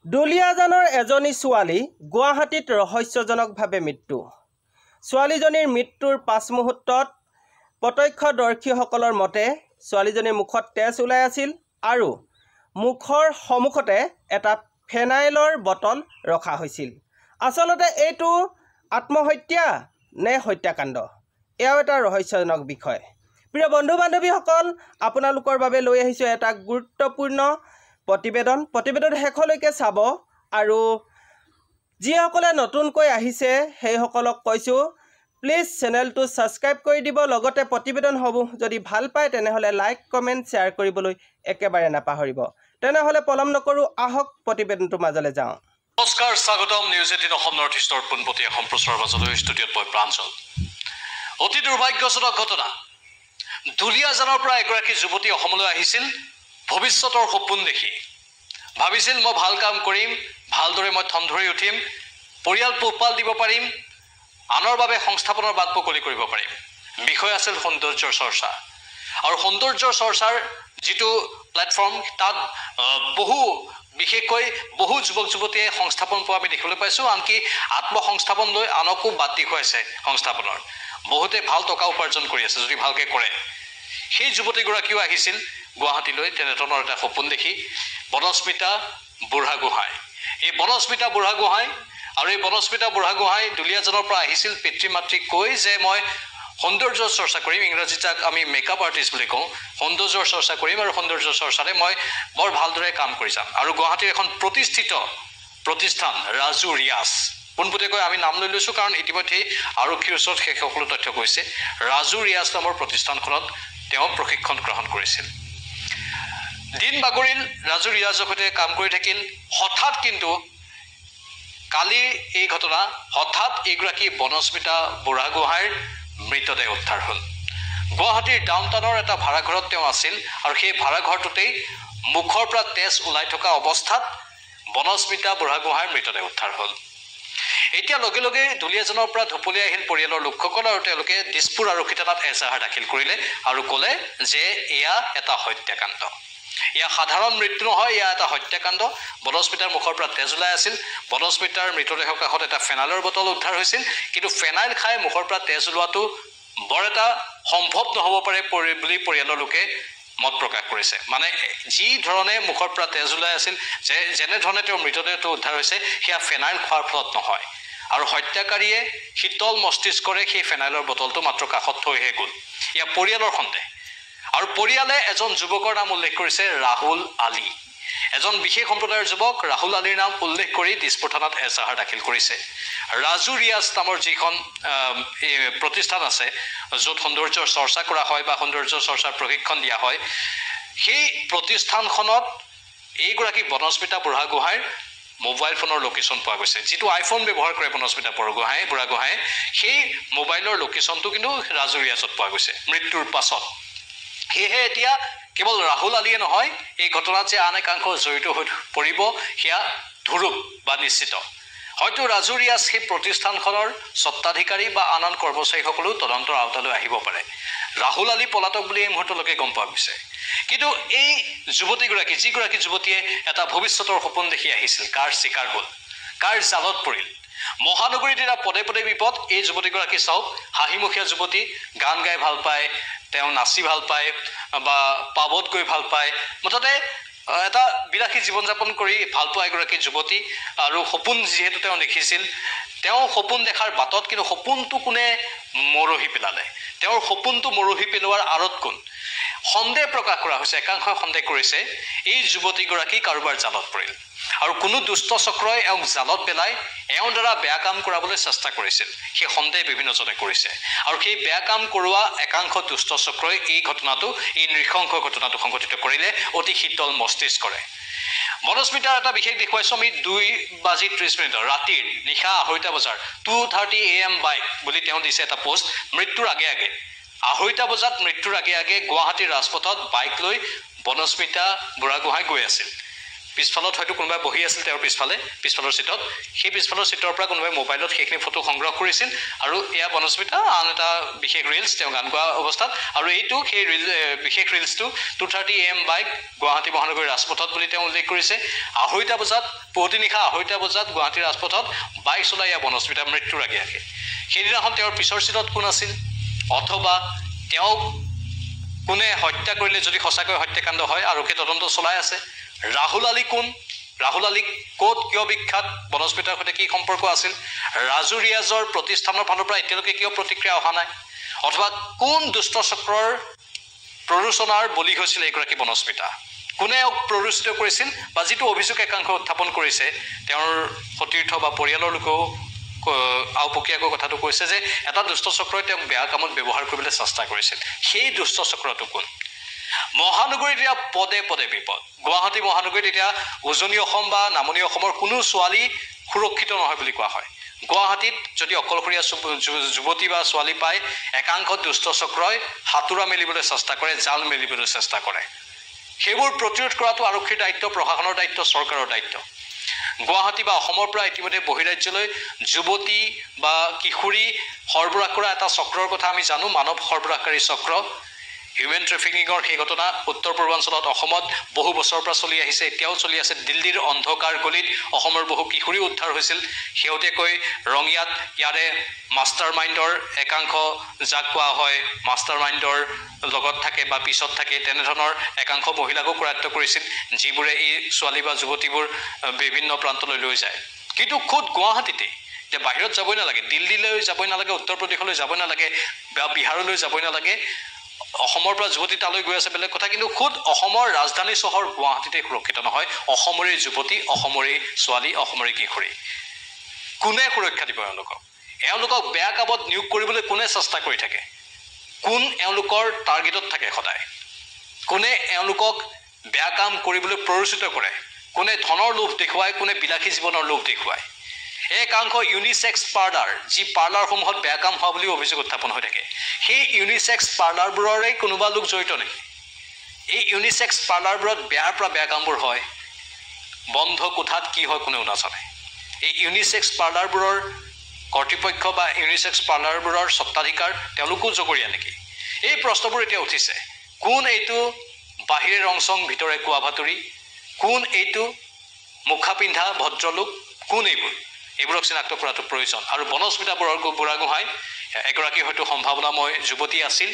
দুলীয়াজানৰ এজনী ছোৱালী গুৱাহাটীত ৰহস্যজনকভাৱে মৃত্যু। ছোৱালীজনীৰ মৃত্যুৰ পাছ মুহূৰ্তত প্ৰত্যক্ষদৰ্শীসকলৰ মতে ছোৱালীজনীৰ মুখত তেজ ওলাই আছিল আৰু মুখৰ সন্মুখতে এটা ফেনাইলৰ বটল ৰখা হৈছিল। আচলতে এইটো আত্মহত্যা নে হত্যাকাণ্ড, এয়াও এটা ৰহস্যজনক বিষয়। প্ৰিয় বন্ধু বান্ধৱীসকল, আপোনালোকৰ বাবে লৈ আহিছোঁ এটা গুৰুত্বপূৰ্ণ প্ৰতিবেদন শেষলৈকে চাব। আৰু যিসকলে নতুনকৈ আহিছে সেইসকলক কৈছোঁ, প্লিজ চেনেলটো ছাবস্ক্ৰাইব কৰি দিব। লগতে প্ৰতিবেদনসমূহ যদি ভাল পায় তেনেহ'লে লাইক কমেণ্ট শ্বেয়াৰ কৰিবলৈ একেবাৰে নাপাহৰিব। তেনেহ'লে পলম নকৰোঁ, আহক প্ৰতিবেদনটোৰ মাজলৈ যাওঁ। নমস্কাৰ, স্বাগতম নিউজ 18 অসম নৰ্থ ইষ্টৰ পোনপটীয়া সম্প্ৰচাৰৰ মাজলৈ ষ্টুডিঅ'ত মই প্ৰাঞ্জল। অতি দুৰ্ভাগ্যজনক ঘটনা। দুলীয়াজানৰ পৰা এগৰাকী যুৱতী অসমলৈ আহিছিল ভৱিষ্যতৰ সপোন দেখি। ভাবিছিল মই ভাল কাম কৰিম, ভালদৰে মই ঠন ধৰি উঠিম, পৰিয়াল পোহপাল দিব পাৰিম, আনৰ বাবে সংস্থাপনৰ বাট মুকলি কৰিব পাৰিম। বিষয় আছিল সৌন্দৰ্যৰ চৰ্চা। আৰু সৌন্দৰ্যৰ চৰ্চাৰ যিটো প্লেটফৰ্ম, তাত বিশেষকৈ বহু যুৱক যুৱতীয়ে সংস্থাপন পোৱা আমি দেখিবলৈ পাইছোঁ। আনকি আত্মসংস্থাপন লৈ আনকো বাট দেখুৱাইছে সংস্থাপনৰ। বহুতে ভাল টকা উপাৰ্জন কৰি আছে যদি ভালকৈ কৰে। সেই যুৱতীগৰাকীও আহিছিল গুৱাহাটীলৈ তেনেধৰণৰ এটা সপোন দেখি। বনস্মিতা বুঢ়াগোহাঁই, এই বনস্মিতা বুঢ়াগোহাঁই আৰু এই বনস্মিতা বুঢ়াগোহাঁই দুলীয়াজানৰ পৰা আহিছিল পিতৃ মাতৃক কৈ যে মই সৌন্দৰ্যৰ চৰ্চা কৰিম। ইংৰাজীত যাক আমি মেকআপ আৰ্টিষ্ট বুলি কওঁ। সৌন্দৰ্যৰ চৰ্চা কৰিম আৰু সৌন্দৰ্যৰ চৰ্চাৰে মই বৰ ভালদৰে কাম কৰি যাম। আৰু গুৱাহাটীৰ এখন প্ৰতিষ্ঠিত প্ৰতিষ্ঠান ৰাজু ৰিয়াজ, পোনপটীয়াকৈ আমি নাম লৈ লৈছোঁ কাৰণ ইতিমধ্যেই আৰক্ষীৰ ওচৰত সেই সকলো তথ্য কৈছে। ৰাজু ৰিয়াজ নামৰ প্ৰতিষ্ঠানখনত তেওঁ প্ৰশিক্ষণ গ্ৰহণ কৰিছিল। দিন বাগৰিল, ৰাজু ৰিয়াজৰ সৈতে কাম কৰি থাকিল। হঠাৎ কিন্তু কালি এই ঘটনা, হঠাৎ এইগৰাকী বনস্মিতা বুঢ়াগোহাঁইৰ মৃতদেহ উদ্ধাৰ হ'ল। গুৱাহাটীৰ ডাউনটাউনৰ এটা ভাড়াঘৰত তেওঁ আছিল আৰু সেই ভাড়াঘৰটোতেই মুখৰ পৰা তেজ ওলাই থকা অৱস্থাত বনস্মিতা বুঢ়াগোহাঁইৰ মৃতদেহ উদ্ধাৰ হ'ল। এতিয়া লগে লগে দুলীয়াজানৰ পৰা ঢপলি আহিল পৰিয়ালৰ লোকসকল আৰু তেওঁলোকে দিছপুৰ আৰক্ষী থানাত এজাহাৰ দাখিল কৰিলে আৰু ক'লে যে এয়া এটা হত্যাকাণ্ড। এয়া সাধাৰণ মৃত্যু নহয়, এয়া এটা হত্যাকাণ্ড। বনস্মিতাৰ মুখৰ পৰা তেজ ওলাই আছিল। বনস্মিতাৰ মৃতদেহৰ কাষত এটা ফেনাইলৰ বটল উদ্ধাৰ হৈছিল। কিন্তু ফেনাইল খাই মুখৰ পৰা তেজ ওলোৱাটো বৰ এটা সম্ভৱ নহ'ব পাৰে বুলি পৰিয়ালৰ লোকে মত প্ৰকাশ কৰিছে। মানে যি ধৰণে মুখৰ পৰা তেজ ওলাই আছিল, যেনেধৰণে তেওঁৰ মৃতদেহটো উদ্ধাৰ হৈছে, সেয়া ফেনাইল খোৱাৰ ফলত নহয়। আৰু হত্যাকাৰীয়ে শীতল মস্তিষ্কৰে সেই ফেনাইলৰ বটলটো মাত্ৰ কাষত থৈহে গ'ল। এয়া পৰিয়ালৰ সন্দেহ। আৰু পৰিয়ালে এজন যুৱকৰ নাম উল্লেখ কৰিছে, ৰাহুল আলী। এজন বিশেষ সম্প্ৰদায়ৰ যুৱক ৰাহুল আলীৰ নাম উল্লেখ কৰি দিছপুৰ থানাত এজাহাৰ দাখিল কৰিছে। ৰাজু ৰিয়াজ নামৰ যিখন প্ৰতিষ্ঠান আছে য'ত সৌন্দৰ্যৰ চৰ্চা কৰা হয় বা সৌন্দৰ্য চৰ্চাৰ প্ৰশিক্ষণ দিয়া হয়, সেই প্ৰতিষ্ঠানখনত এইগৰাকী বনস্মিতা বুঢ়াগোহাঁইৰ মোবাইল ফোনৰ লোকেশ্যন পোৱা গৈছে। যিটো আইফোন ব্যৱহাৰ কৰে বনস্মিতা বুঢ়াগোহাঁইয়ে, সেই মোবাইলৰ লোকেশ্যনটো কিন্তু ৰাজু ৰিয়াজত পোৱা গৈছে মৃত্যুৰ পাছত। সেয়েহে এতিয়া কেৱল ৰাহুল আলীয়ে নহয়, এই ঘটনাত যে আন একাংশ জড়িত হৈ পৰিব সেয়া ধুৰুপ বা নিশ্চিত। হয়তো ৰাজু ৰিয়াজ সেই প্ৰতিষ্ঠানখনৰ স্বত্বাধিকাৰী বা আন আন কৰ্মচাৰীসকলেও তদন্তৰ আওতালৈ আহিব পাৰে। ৰাহুল আলী পলাতক বুলি এই মুহূৰ্তলৈকে গম পোৱা গৈছে। কিন্তু এই যুৱতীগৰাকী, যিগৰাকী যুৱতীয়ে এটা ভৱিষ্যতৰ সপোন দেখি আহিছিল, কাৰ চিকাৰ হ'ল, কাৰ জালত পৰিল। মহানগৰীত এটা পদে পদে বিপদ। এই যুৱতীগৰাকী চাওক, হাঁহিমুখীয়া যুৱতী, গান গাই ভাল পায়, তেওঁ নাচি ভাল পায় বা পাবত গৈ ভাল পায়, মুঠতে এটা বিলাসী জীৱন যাপন কৰি ভাল পোৱা এগৰাকী যুৱতী। আৰু সপোন যিহেতু তেওঁ দেখিছিল, তেওঁ সপোন দেখাৰ বাটত কিন্তু সপোনটো কোনে মৰহি পেলালে, তেওঁৰ সপোনটো মৰহি পেলোৱাৰ আঁৰত কোন? সন্দেহ প্ৰকাশ কৰা হৈছে, একাংশই সন্দেহ কৰিছে এই যুৱতীগৰাকী কাৰোবাৰ জালত পৰিল আৰু কোনো দুষ্ট চক্ৰই এওঁক জালত পেলাই এওঁৰ দ্বাৰা বেয়া কাম কৰাবলৈ চেষ্টা কৰিছিল। সেই সন্দেহ বিভিন্নজনে কৰিছে আৰু সেই বেয়া কাম কৰোৱা একাংশ দুষ্ট চক্ৰই এই নৃশংস ঘটনাটো সংঘটিত কৰিলে অতি শীতল মস্তিষ্কৰে। বনস্মিতাৰ এটা বিশেষ দেখুৱাইছোঁ আমি 2:30 ৰাতিৰ নিশা 2:30 বজাৰ 2:30 AM বাইক বুলি তেওঁ দিছে এটা পোষ্ট। মৃত্যুৰ আগে আগে 2:30 বজাত মৃত্যুৰ আগে আগে গুৱাহাটীৰ ৰাজপথত বাইক লৈ বনস্মিতা বুঢ়াগোহাঁই গৈ আছিল। পিছফালত হয়তো কোনোবাই বহি আছিল তেওঁৰ পিছফালৰ চিটত সেই পিছফালৰ চিটৰ পৰা কোনোবাই মোবাইলত সেইখিনি ফটো সংগ্ৰহ কৰিছিল আৰু এয়া বনস্মিতা আন এটা বিশেষ ৰিলছ তেওঁ গান গোৱা অৱস্থাত আৰু এইটো সেই বিশেষ ৰিলছটো 2:30 AM বাইক গুৱাহাটী মহানগৰীৰ ৰাজপথত বুলি তেওঁ উল্লেখ কৰিছে 2:30 বজাত পুৱতি নিশা 2:30 বজাত গুৱাহাটীৰ ৰাজপথত বাইক চলাই এয়া বনস্মিতা মৃত্যুৰ আগে আগে সেইদিনাখন তেওঁৰ পিছৰ চিটত কোন আছিল অথবা তেওঁ কোনে হত্যা কৰিলে যদি সঁচাকৈ হত্যাকাণ্ড হয় আৰক্ষী তদন্ত চলাই আছে ৰাহুল আলী কোন ৰাহুল আলী ক'ত কিয় বিখ্যাত বনস্মিতাৰ সৈতে কি সম্পৰ্ক আছিল ৰাজু ৰিয়াজৰ প্ৰতিষ্ঠানৰ ফালৰ পৰা এতিয়ালৈকে কিয় প্ৰতিক্ৰিয়া অহা নাই অথবা কোন দুষ্ট চক্ৰৰ প্ৰৰোচনাৰ বলি হৈছিল এগৰাকী বনস্মিতা কোনে প্ৰৰোচিত কৰিছিল বা যিটো অভিযোগ একাংশ উত্থাপন কৰিছে তেওঁৰ সতীৰ্থ বা পৰিয়ালৰ লোকেও আওপকীয়াকৈ কথাটো কৈছে যে এটা দুষ্ট চক্ৰই তেওঁক বেয়া কামত ব্যৱহাৰ কৰিবলৈ চেষ্টা কৰিছিল সেই দুষ্ট চক্ৰটো কোন মহানগৰীত এতিয়া পদে পদে বিপদ গুৱাহাটী মহানগৰীত এতিয়া উজনি অসম বা নামনি অসমৰ কোনো ছোৱালী সুৰক্ষিত নহয় বুলি কোৱা হয় গুৱাহাটীত যদি অকলশৰীয়া যুৱতী বা ছোৱালী পায় একাংশ দুষ্ট চক্ৰই হাতুৰা মেলিবলৈ চেষ্টা কৰে জাল মেলিবলৈ চেষ্টা কৰে সেইবোৰ প্ৰতিৰোধ কৰাটো আৰক্ষীৰ দায়িত্ব প্ৰশাসনৰ দায়িত্ব চৰকাৰৰ দায়িত্ব গুৱাহাটী বা অসমৰ পৰা ইতিমধ্যে বহিৰাজ্যলৈ যুৱতী বা কিশোৰী সৰবৰাহ কৰা এটা চক্ৰৰ কথা আমি জানো মানৱ সৰবৰাহকাৰী চক্ৰ হিউমেন ট্ৰেফিকিঙৰ সেই ঘটনা উত্তৰ পূৰ্বাঞ্চলত অসমত বহু বছৰৰ পৰা চলি আহিছে এতিয়াও চলি আছে দিল্লীৰ অন্ধকাৰ গলিত অসমৰ বহু কিশোৰী উদ্ধাৰ হৈছিল শেহতীয়াকৈ ৰঙিয়াত ইয়াৰে মাষ্টাৰ মাইণ্ডৰ একাংশ যাক কোৱা হয় মাষ্টাৰ মাইণ্ডৰ লগত থাকে বা পিছত থাকে তেনেধৰণৰ একাংশ মহিলাকো কৰায়ত্ব কৰিছিল যিবোৰে এই ছোৱালী বা যুৱতীবোৰ বিভিন্ন প্ৰান্তলৈ লৈ যায় কিন্তু খুদ গুৱাহাটীতে যে বাহিৰত যাবই নালাগে দিল্লীলৈ যাবই নালাগে উত্তৰ প্ৰদেশলৈ যাব নালাগে বা বিহাৰলৈ যাবই নালাগে অসমৰ পৰা যুৱতী তালৈ গৈ আছে বেলেগ কথা কিন্তু খুদ অসমৰ ৰাজধানী চহৰ গুৱাহাটীতে সুৰক্ষিত নহয় অসমৰে যুৱতী অসমৰে ছোৱালী অসমৰে কিশোৰী কোনে সুৰক্ষা দিব এওঁলোকক বেয়া কামত নিয়োগ কৰিবলৈ কোনে চেষ্টা কৰি থাকে কোন এওঁলোকৰ টাৰ্গেটত থাকে সদায় কোনে এওঁলোকক বেয়া কাম কৰিবলৈ প্ৰৰোচিত কৰে কোনে ধনৰ লোভ দেখুৱায় কোনে বিলাসী জীৱনৰ লোভ দেখুৱায় একাংশ ইউনিসেক্স পাৰ্লাৰ যি পাৰ্লাৰসমূহত বেয়া কাম হোৱা বুলি অভিযোগ উত্থাপন হৈ থাকে সেই ইউনিসেক্স পাৰ্লাৰবোৰৰে কোনোবা লোক জড়িত নেকি এই ইউনিসেক্স পাৰ্লাৰবোৰত বেয়াৰ পৰা বেয়া কামবোৰ হয় বন্ধ কোঠাত কি হয় কোনেও নাজানে এই ইউনিসেক্স পাৰ্লাৰবোৰৰ কৰ্তৃপক্ষ বা ইউনিসেক্স পাৰ্লাৰবোৰৰ স্বত্বাধিকাৰ তেওঁলোকো জগৰীয়া নেকি এই প্ৰশ্নবোৰ এতিয়া উঠিছে কোন এইটো বাহিৰে ৰংচং ভিতৰে কোৱা ভাতুৰি কোন এইটো মুখা পিন্ধা ভদ্ৰলোক কোন এইবোৰক চিনাক্ত কৰাটো প্ৰয়োজন আৰু বনস্মিতা বুঢ়াগোহাঁই এগৰাকী হয়তো সম্ভাৱনাময় যুৱতী আছিল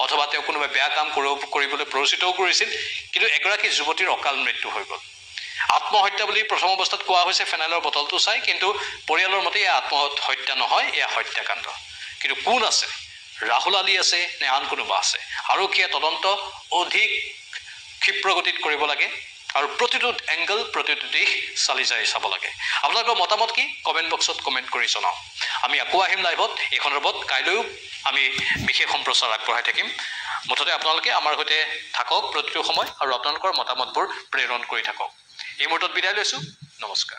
অথবা তেওঁ কোনোবাই বেয়া কাম কৰিবলৈ প্ৰৰোচিতও কৰিছিল কিন্তু এগৰাকী যুৱতীৰ অকাল মৃত্যু হৈ গ'ল আত্মহত্যা বুলি প্ৰথম অৱস্থাত কোৱা হৈছে ফেনাইলৰ বটলটো চাই কিন্তু পৰিয়ালৰ মতে এয়া আত্মহত্যা নহয় এয়া হত্যাকাণ্ড কিন্তু কোন আছে ৰাহুল আলী আছে নে আন কোনোবা আছে আৰক্ষীয়ে তদন্ত অধিক ক্ষিপ্ৰগতিত কৰিব লাগে আৰু প্ৰতিটো এংগল প্ৰতিটো দিশ চালি যাই চাব লাগে আপোনালোকৰ মতামত কি কমেণ্ট বক্সত কমেণ্ট কৰি জনাওক আমি আকৌ আহিম লাইভত এই সন্দৰ্ভত কাইলৈও আমি বিশেষ সম্প্ৰচাৰ আগবঢ়াই থাকিম মুঠতে আপোনালোকে আমাৰ সৈতে থাকক প্ৰতিটো সময় আৰু আপোনালোকৰ মতামতবোৰ প্ৰেৰণ কৰি থাকক এই মুহূৰ্তত বিদায় লৈছোঁ নমস্কাৰ